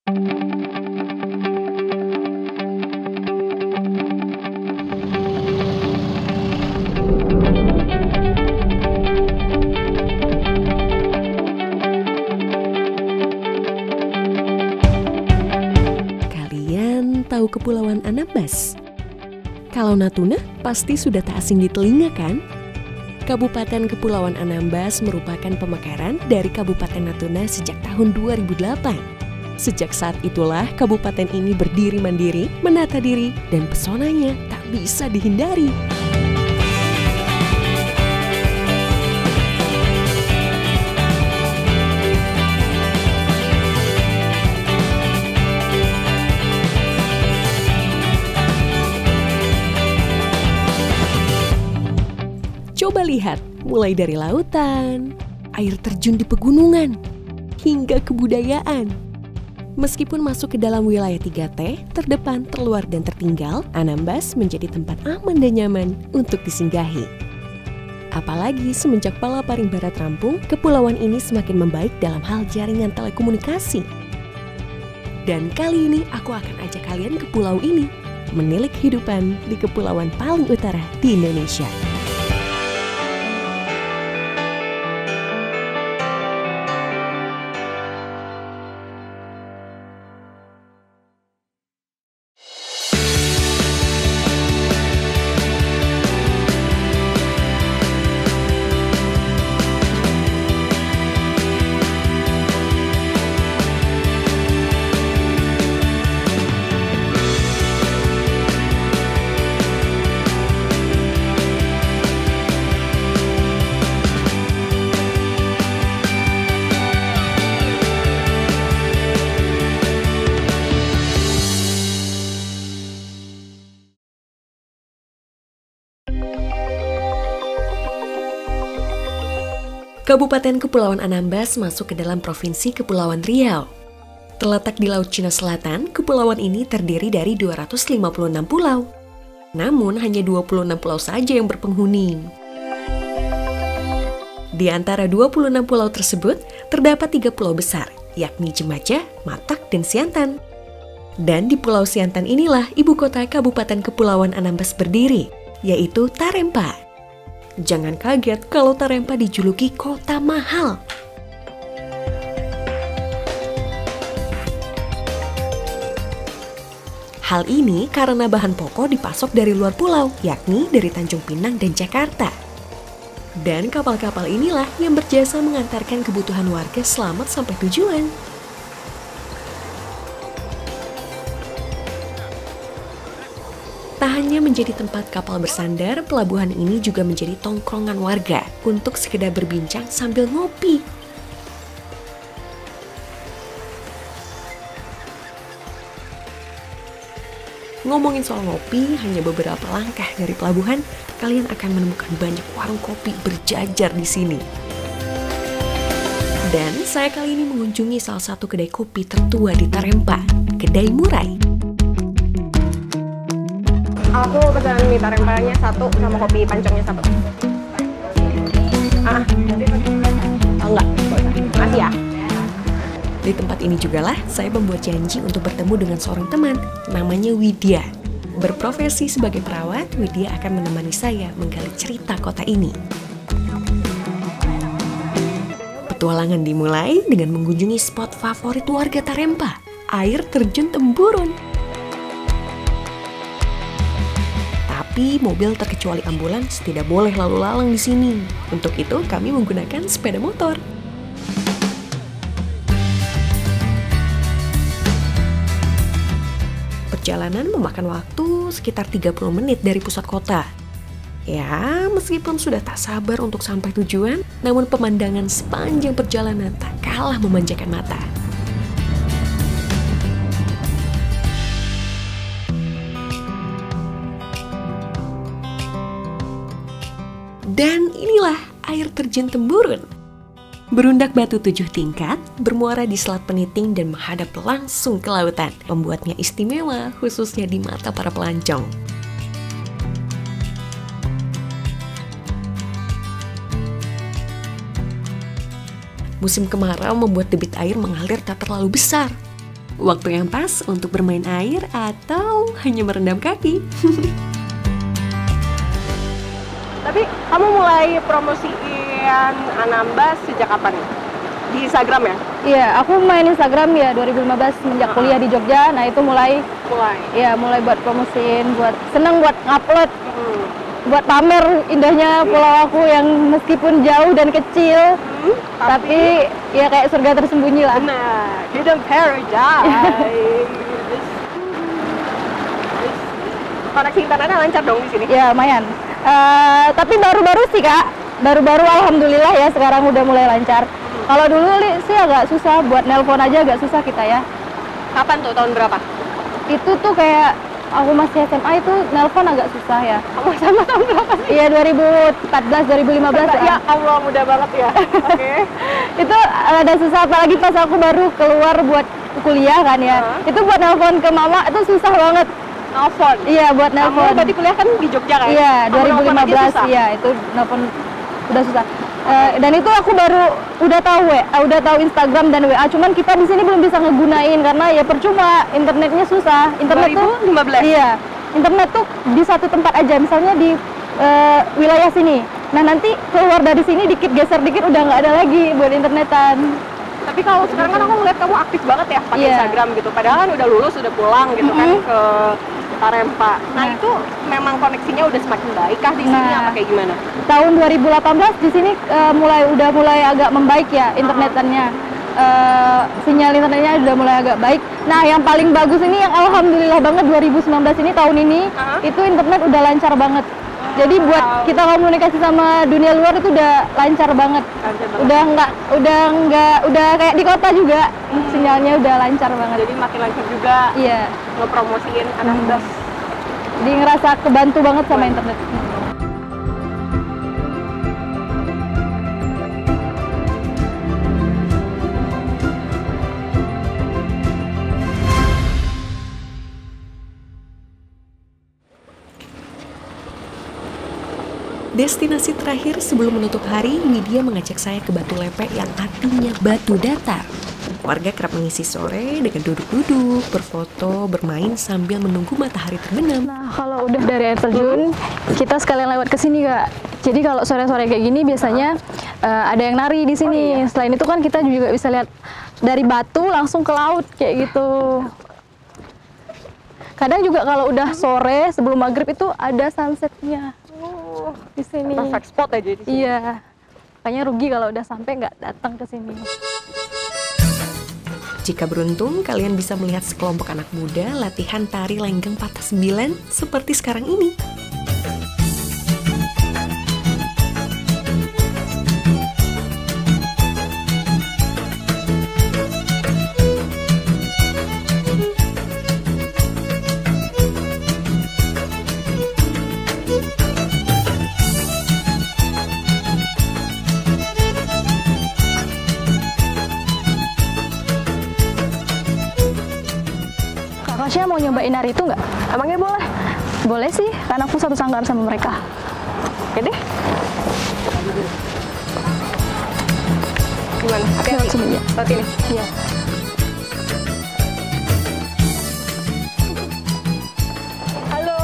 Kalian tahu Kepulauan Anambas? Kalau Natuna pasti sudah tak asing di telinga kan? Kabupaten Kepulauan Anambas merupakan pemekaran dari Kabupaten Natuna sejak tahun 2008. Sejak saat itulah kabupaten ini berdiri mandiri, menata diri, dan pesonanya tak bisa dihindari. Coba lihat, mulai dari lautan, air terjun di pegunungan, hingga kebudayaan. Meskipun masuk ke dalam wilayah 3T, terdepan, terluar, dan tertinggal, Anambas menjadi tempat aman dan nyaman untuk disinggahi. Apalagi semenjak Palaparing Barat rampung, kepulauan ini semakin membaik dalam hal jaringan telekomunikasi. Dan kali ini aku akan ajak kalian ke pulau ini, menilik kehidupan di kepulauan paling utara di Indonesia. Kabupaten Kepulauan Anambas masuk ke dalam Provinsi Kepulauan Riau. Terletak di Laut Cina Selatan, kepulauan ini terdiri dari 256 pulau. Namun hanya 26 pulau saja yang berpenghuni. Di antara 26 pulau tersebut, terdapat 3 pulau besar, yakni Jemaja, Matak, dan Siantan. Dan di Pulau Siantan inilah ibu kota Kabupaten Kepulauan Anambas berdiri, yaitu Tarempa. Jangan kaget kalau Tarempa dijuluki kota mahal. Hal ini karena bahan pokok dipasok dari luar pulau, yakni dari Tanjung Pinang dan Jakarta. Dan kapal-kapal inilah yang berjasa mengantarkan kebutuhan warga selamat sampai tujuan. Tak hanya menjadi tempat kapal bersandar, pelabuhan ini juga menjadi tongkrongan warga untuk sekedar berbincang sambil ngopi. Ngomongin soal ngopi, hanya beberapa langkah dari pelabuhan, kalian akan menemukan banyak warung kopi berjajar di sini. Dan saya kali ini mengunjungi salah satu kedai kopi tertua di Tarempa, Kedai Murai. Aku pesan mie tarempanya 1 sama kopi pancongnya 1. Enggak, makasih ya. Di tempat ini jugalah saya membuat janji untuk bertemu dengan seorang teman, namanya Widya. Berprofesi sebagai perawat, Widya akan menemani saya menggali cerita kota ini. Petualangan dimulai dengan mengunjungi spot favorit warga Tarempa, air terjun Temburun. Tapi mobil terkecuali ambulans tidak boleh lalu lalang di sini. Untuk itu kami menggunakan sepeda motor. Perjalanan memakan waktu sekitar 30 menit dari pusat kota. Ya, meskipun sudah tak sabar untuk sampai tujuan, namun pemandangan sepanjang perjalanan tak kalah memanjakan mata. Dan inilah air terjun Temburun. Berundak batu 7 tingkat, bermuara di Selat Peniting dan menghadap langsung ke lautan, membuatnya istimewa khususnya di mata para pelancong. Musim kemarau membuat debit air mengalir tak terlalu besar. Waktu yang pas untuk bermain air atau hanya merendam kaki. Tapi kamu mulai promosiin Anambas sejak kapan? Di Instagram ya? Iya, aku main Instagram ya 2015 sejak kuliah di Jogja. Nah itu mulai buat promosiin, buat seneng buat ngupload, buat pamer indahnya pulau aku yang meskipun jauh dan kecil, tapi ya kayak surga tersembunyi lah. Nah, hidden paradise. Koneksi internetnya lancar dong di sini? Ya lumayan. Tapi baru-baru sih Kak, baru-baru alhamdulillah ya sekarang udah mulai lancar. Kalau dulu sih agak susah, buat nelpon aja agak susah kita ya. Kapan tuh? Tahun berapa? Itu tuh kayak aku masih SMA itu nelpon agak susah ya. Kamu sama tahun berapa sih? Iya 2014, 2015. Ya Allah, mudah banget ya. Oke. Itu ada susah, apalagi pas aku baru keluar buat kuliah kan ya. Itu buat nelpon ke mama itu susah banget. Nelfon? Iya, buat nelpon. Kamu berarti kuliah kan di Jogja kan? Iya, Kamu nelfon aja 2015. susah? Iya, itu nelpon udah susah. Dan itu aku baru udah tahu Instagram dan WA, cuman kita di sini belum bisa ngegunain karena ya percuma, internetnya susah. Internet 2015? tuh iya, internet tuh di satu tempat aja, misalnya di wilayah sini. Nah nanti keluar dari sini dikit geser dikit udah nggak ada lagi buat internetan. Tapi kalau sekarang kan aku ngeliat kamu aktif banget ya pakai Instagram gitu. Padahal kan udah lulus, udah pulang gitu kan ke Tarempa. Nah itu memang koneksinya udah semakin baik kah di sini apa kayak gimana? Tahun 2018 di sini udah mulai agak membaik ya internetannya. Sinyal internetnya udah mulai agak baik. Nah yang paling bagus ini yang alhamdulillah banget 2019 ini tahun ini itu internet udah lancar banget. Jadi buat kita komunikasi sama dunia luar itu udah lancar banget. Udah kayak di kota juga sinyalnya udah lancar banget. Jadi makin lancar juga. Iya. Ngepromosiin Anambas. Jadi ngerasa kebantu banget sama internet. Destinasi terakhir sebelum menutup hari, Widya mengajak saya ke Batu Lepek yang artinya batu datar. Warga kerap mengisi sore dengan duduk-duduk, berfoto, bermain sambil menunggu matahari terbenam. Nah, kalau udah dari air terjun, kita sekalian lewat ke sini, Kak. Jadi kalau sore-sore kayak gini biasanya ada yang nari di sini. Selain itu kan kita juga bisa lihat dari batu langsung ke laut kayak gitu. Kadang juga kalau udah sore sebelum maghrib itu ada sunsetnya di sini. Perfect spot aja di sini. Iya. Makanya rugi kalau udah sampai nggak datang ke sini. Jika beruntung, kalian bisa melihat sekelompok anak muda latihan tari lenggeng patah 9 seperti sekarang ini. Tasya mau nyobain nari itu nggak? Emangnya boleh? Boleh sih, karena aku satu sanggar sama mereka. Oke deh. Gimana? Hati-hati. Lewat ini? Iya. Halo.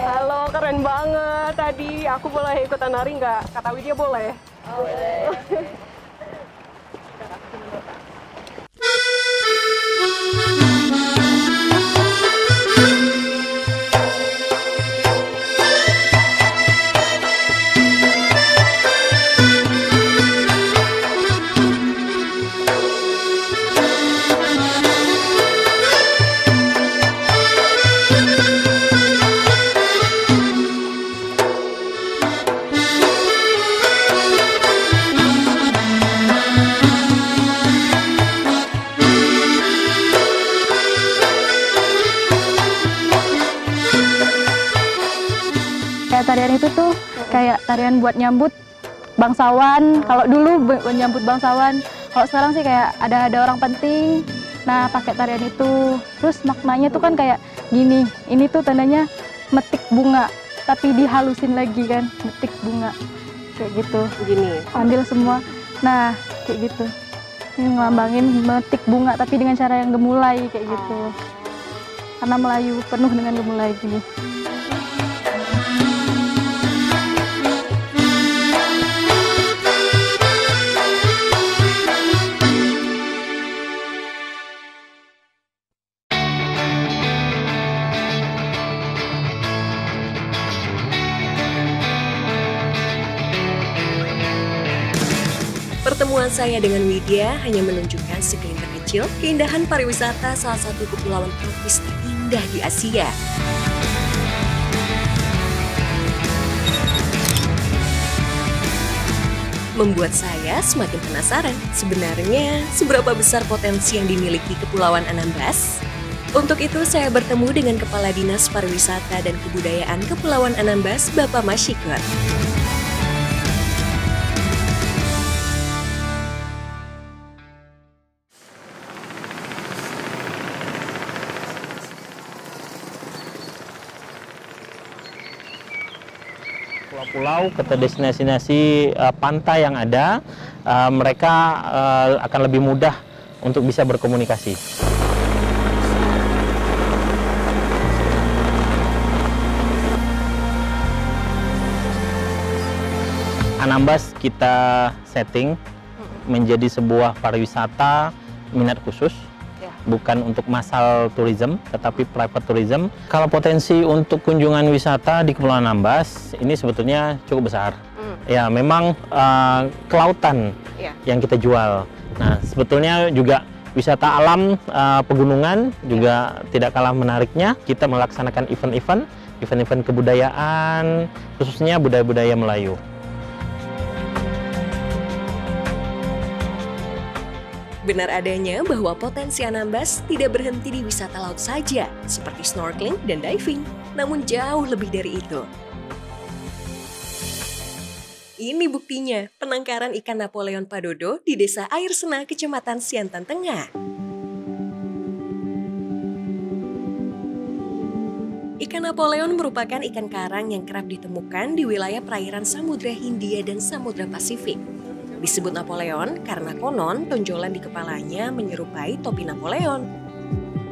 Halo, keren banget tadi. Aku boleh ikutan nari nggak? Kata Widya boleh? Boleh. Tarian itu tuh kayak tarian buat nyambut bangsawan. Kalau dulu buat nyambut bangsawan, kalau sekarang sih kayak ada orang penting. Nah, pakai tarian itu. Terus maknanya tuh kan kayak gini. Ini tuh tandanya metik bunga, tapi dihalusin lagi kan, metik bunga. Kayak gitu. Gini. Ambil semua. Nah, kayak gitu. ngelambangin metik bunga tapi dengan cara yang gemulai kayak gitu. Karena Melayu penuh dengan gemulai gini. Pertemuan saya dengan Widya hanya menunjukkan segelintir kecil keindahan pariwisata salah satu kepulauan tropis terindah di Asia. Membuat saya semakin penasaran sebenarnya seberapa besar potensi yang dimiliki Kepulauan Anambas. Untuk itu saya bertemu dengan Kepala Dinas Pariwisata dan Kebudayaan Kepulauan Anambas, Bapak Masyikur. Pulau-pulau ke destinasi pantai yang ada, mereka akan lebih mudah untuk bisa berkomunikasi. Anambas kita setting menjadi sebuah pariwisata minat khusus. Bukan untuk massal tourism, tetapi private tourism. Kalau potensi untuk kunjungan wisata di Kepulauan Anambas ini sebetulnya cukup besar. Ya, memang kelautan yang kita jual. Nah, sebetulnya juga wisata alam pegunungan juga tidak kalah menariknya. Kita melaksanakan event-event kebudayaan, khususnya budaya-budaya Melayu. Benar adanya bahwa potensi Anambas tidak berhenti di wisata laut saja, seperti snorkeling dan diving, namun jauh lebih dari itu. Ini buktinya, penangkaran ikan Napoleon Padodo di Desa Air Sena, Kecamatan Siantan Tengah. Ikan Napoleon merupakan ikan karang yang kerap ditemukan di wilayah perairan Samudra Hindia dan Samudra Pasifik. Disebut Napoleon karena konon tonjolan di kepalanya menyerupai topi Napoleon.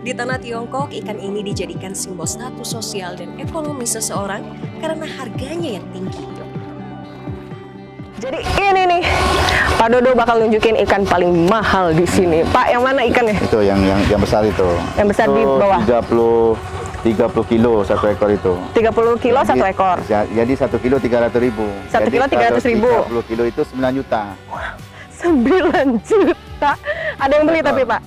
Di tanah Tiongkok, ikan ini dijadikan simbol status sosial dan ekonomi seseorang karena harganya yang tinggi. Jadi ini nih, Pak Dodo bakal nunjukin ikan paling mahal di sini. Pak, yang mana ikannya? Itu yang besar itu. Yang besar itu di bawah. 30 kilo satu ekor itu. 30 kilo satu ekor. Jadi 1 kilo 300.000. 1 kilo 300.000. 30 kilo itu 9 juta. 9 juta. Ada yang beli tapi Pak?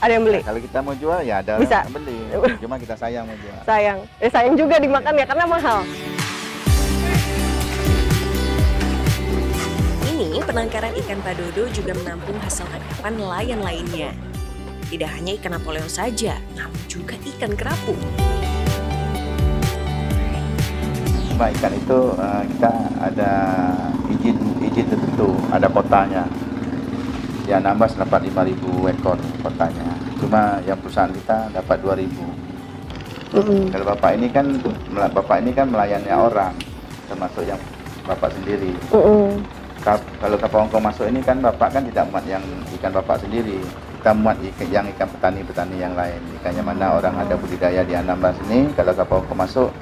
Ada yang beli? Kalau kita mau jual ya ada bisa yang beli. Cuma kita sayang mau jual. Sayang. Sayang juga dimakan ya karena mahal. Ini penangkaran ikan Padodo juga menampung hasil tangkapan nelayan lainnya. Tidak hanya ikan Napoleon saja, namun juga ikan kerapu. Cuma ikan itu kita ada izin tertentu, ada kotanya. Di Anambas dapat 5.000 ekor kotanya. Cuma yang perusahaan kita dapat 2.000. Kalau bapak ini kan melayani orang, termasuk yang bapak sendiri. Kalau kapal Hongkong masuk ini kan bapak kan tidak muat yang ikan bapak sendiri. Kita muat ikan petani-petani yang lain. Ikannya mana orang ada budidaya di Anambas ini, kalau kapal Hongkong masuk,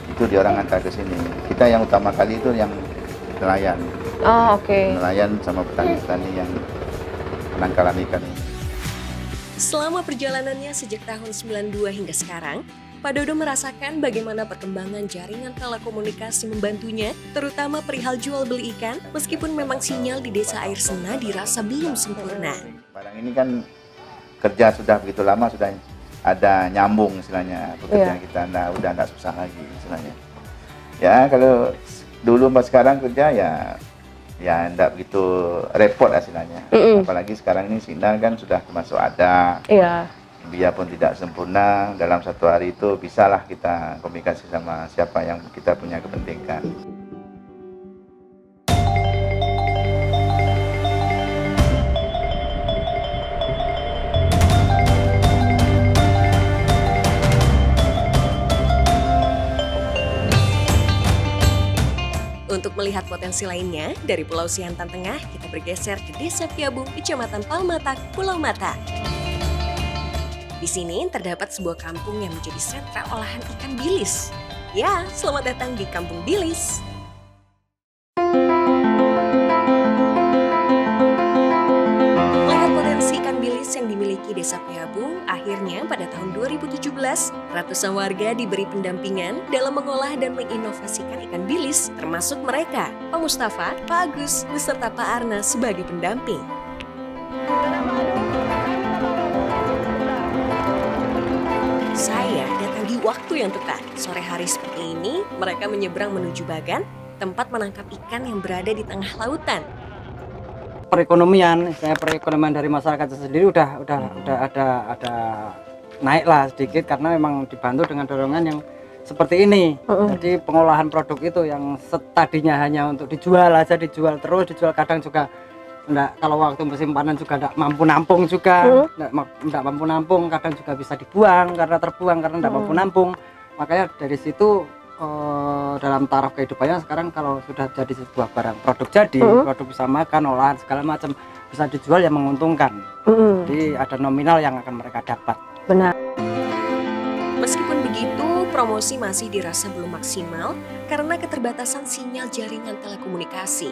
itu dia orang antar ke sini. Kita yang utama kali itu yang nelayan. Oh, oke. Nelayan sama petani-petani yang penangkaran ikan ini. Selama perjalanannya sejak tahun 92 hingga sekarang, Pak Dodo merasakan bagaimana perkembangan jaringan telekomunikasi membantunya, terutama perihal jual beli ikan, meskipun memang sinyal di Desa Air Sena dirasa belum sempurna. Barang ini kan kerja sudah begitu lama, sudah ada nyambung istilahnya pekerjaan kita, udah enggak susah lagi istilahnya. Ya kalau dulu sama sekarang kerja ya enggak begitu repot istilahnya. Apalagi sekarang ini sinyal kan sudah termasuk ada. Iya. Biarpun tidak sempurna, dalam satu hari itu bisalah kita komunikasi sama siapa yang kita punya kepentingan. Untuk melihat potensi lainnya, dari Pulau Siantan Tengah, kita bergeser ke Desa Piabung, Kecamatan Palmatak, Pulau Mata. Di sini terdapat sebuah kampung yang menjadi sentra olahan ikan bilis. Ya, selamat datang di Kampung Bilis. Melihat potensi ikan bilis yang dimiliki Desa Piabung, akhirnya pada tahun 2017, ratusan warga diberi pendampingan dalam mengolah dan menginovasikan ikan bilis, termasuk mereka, Pak Mustafa, Pak Agus, beserta Pak Arna sebagai pendamping. Saya datang di waktu yang tepat. Sore hari seperti ini, mereka menyeberang menuju Bagan, tempat menangkap ikan yang berada di tengah lautan. Perekonomian dari masyarakat sendiri udah ada naik lah sedikit karena memang dibantu dengan dorongan yang seperti ini. Jadi pengolahan produk itu yang tadinya hanya untuk dijual terus kadang juga enggak, kalau waktu musim panen juga enggak mampu nampung juga, enggak mampu nampung, kadang juga bisa dibuang karena enggak mampu nampung. Makanya dari situ dalam taraf kehidupannya sekarang kalau sudah jadi sebuah barang produk jadi, produk bisa makan, olahan segala macam bisa dijual yang menguntungkan. Jadi ada nominal yang akan mereka dapat. Benar. Meskipun begitu, promosi masih dirasa belum maksimal karena keterbatasan sinyal jaringan telekomunikasi.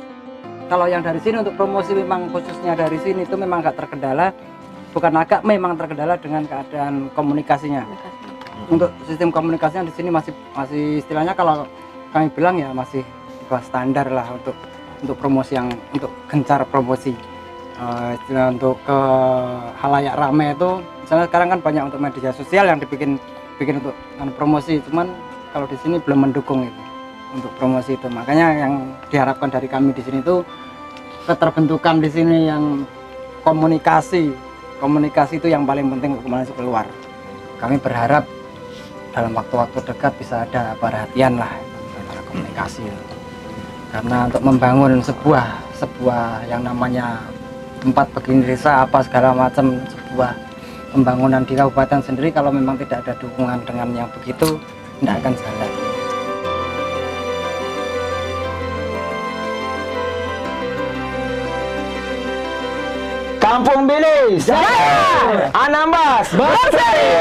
Kalau yang dari sini untuk promosi memang khususnya dari sini itu memang nggak terkendala, memang terkendala dengan keadaan komunikasinya. Untuk sistem komunikasinya di sini masih istilahnya kalau kami bilang ya masih standar lah untuk promosi yang untuk gencar promosi. Istilah untuk ke halayak rame itu, misalnya sekarang kan banyak untuk media sosial yang dibikin untuk promosi, cuman kalau di sini belum mendukung itu untuk promosi itu. Makanya yang diharapkan dari kami di sini itu keterbentukan di sini yang komunikasi itu yang paling penting untuk masuk keluar. Kami berharap dalam waktu-waktu dekat bisa ada perhatian lah antara komunikasi itu. Karena untuk membangun sebuah yang namanya tempat begini desa apa segala macam, sebuah pembangunan di kabupaten sendiri kalau memang tidak ada dukungan dengan yang begitu tidak akan jalan. Kampung Bilis, jaya! Anambas berseri!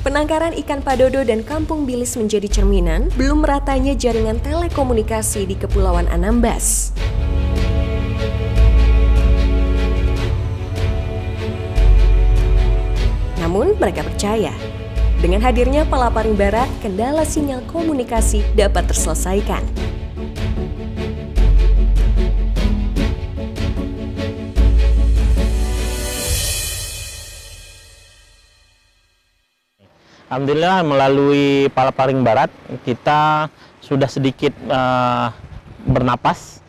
Penangkaran ikan padodo dan Kampung Bilis menjadi cerminan belum meratanya jaringan telekomunikasi di Kepulauan Anambas. Namun mereka percaya, dengan hadirnya Palaparing Barat, kendala sinyal komunikasi dapat terselesaikan. Alhamdulillah melalui Palaparing Barat kita sudah sedikit bernapas,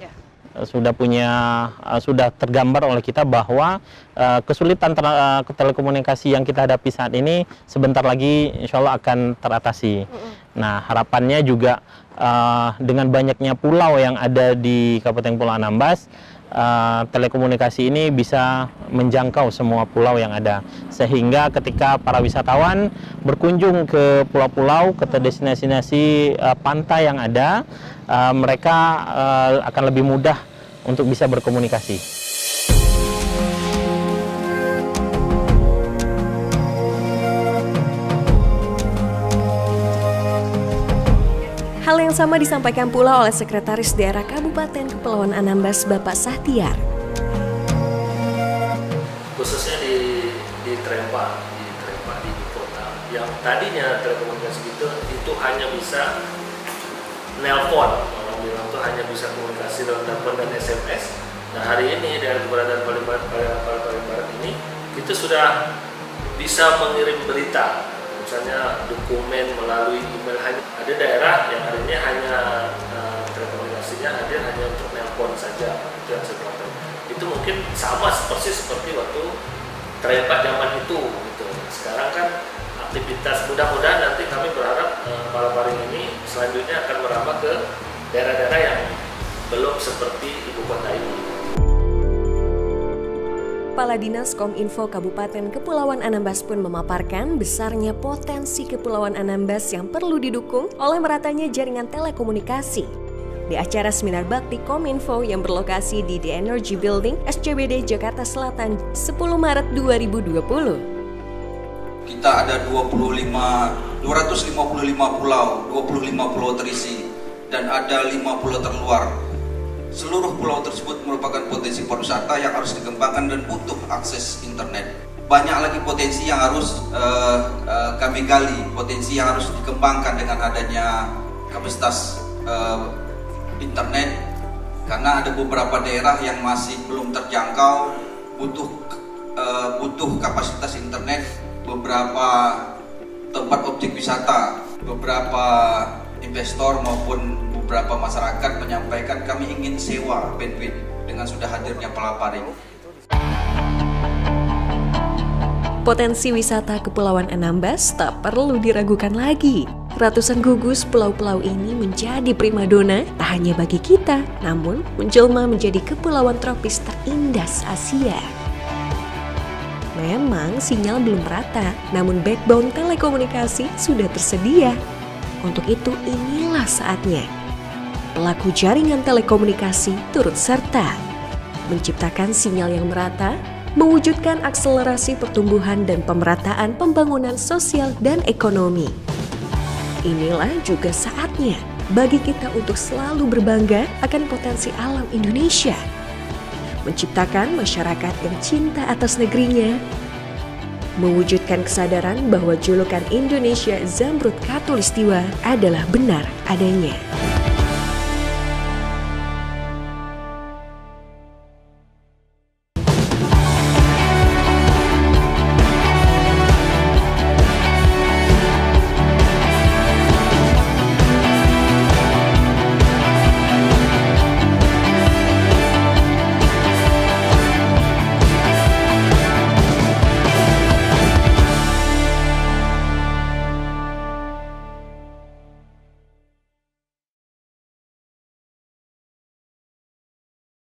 sudah tergambar oleh kita bahwa kesulitan telekomunikasi yang kita hadapi saat ini sebentar lagi insya Allah akan teratasi. Nah harapannya juga dengan banyaknya pulau yang ada di Kabupaten Pulau Anambas, telekomunikasi ini bisa menjangkau semua pulau yang ada, sehingga ketika para wisatawan berkunjung ke pulau-pulau, ke destinasi pantai yang ada, mereka akan lebih mudah untuk bisa berkomunikasi. Hal yang sama disampaikan pula oleh Sekretaris Daerah Kabupaten Kepulauan Anambas, Bapak Sahtiar. Khususnya di Trempa di ibu kota, yang tadinya telekomunikasi itu hanya bisa nelpon, orang bilang itu hanya bisa komunikasi lewat telepon dan SMS. Nah hari ini dengan keberadaan Palaparing Barat ini, kita sudah bisa mengirim berita. Misalnya dokumen melalui email, ada daerah yang hari ini hanya telekomunikasinya hadir hanya untuk nelpon saja, itu yang saya tahu. Itu mungkin sama persis seperti waktu Trempa zaman itu gitu. Sekarang kan aktivitas. Mudah-mudahan nanti kami berharap Palaparing ini selanjutnya akan merambah ke daerah-daerah yang belum seperti ibu kota ini. Kepala Dinas Kominfo Kabupaten Kepulauan Anambas pun memaparkan besarnya potensi Kepulauan Anambas yang perlu didukung oleh meratanya jaringan telekomunikasi. Di acara seminar bakti Kominfo yang berlokasi di The Energy Building, SCBD Jakarta Selatan, 10 Maret 2020. Kita ada 255 pulau, 25 pulau terisi, dan ada 5 pulau terluar. Seluruh pulau tersebut merupakan potensi pariwisata yang harus dikembangkan dan butuh akses internet. Banyak lagi potensi yang harus kami gali, potensi yang harus dikembangkan dengan adanya kapasitas internet, karena ada beberapa daerah yang masih belum terjangkau, butuh kapasitas internet. Beberapa tempat objek wisata, beberapa investor maupun beberapa masyarakat menyampaikan kami ingin sewa bandwidth dengan sudah hadirnya Palaparing. Potensi wisata Kepulauan Anambas tak perlu diragukan lagi. Ratusan gugus pulau-pulau ini menjadi primadona tak hanya bagi kita, namun menjelma menjadi kepulauan tropis terindah Asia. Memang sinyal belum merata, namun backbone telekomunikasi sudah tersedia. Untuk itu inilah saatnya pelaku jaringan telekomunikasi turut serta menciptakan sinyal yang merata, mewujudkan akselerasi pertumbuhan dan pemerataan pembangunan sosial dan ekonomi. Inilah juga saatnya bagi kita untuk selalu berbangga akan potensi alam Indonesia, menciptakan masyarakat yang cinta atas negerinya, mewujudkan kesadaran bahwa julukan Indonesia Zamrud Khatulistiwa adalah benar adanya.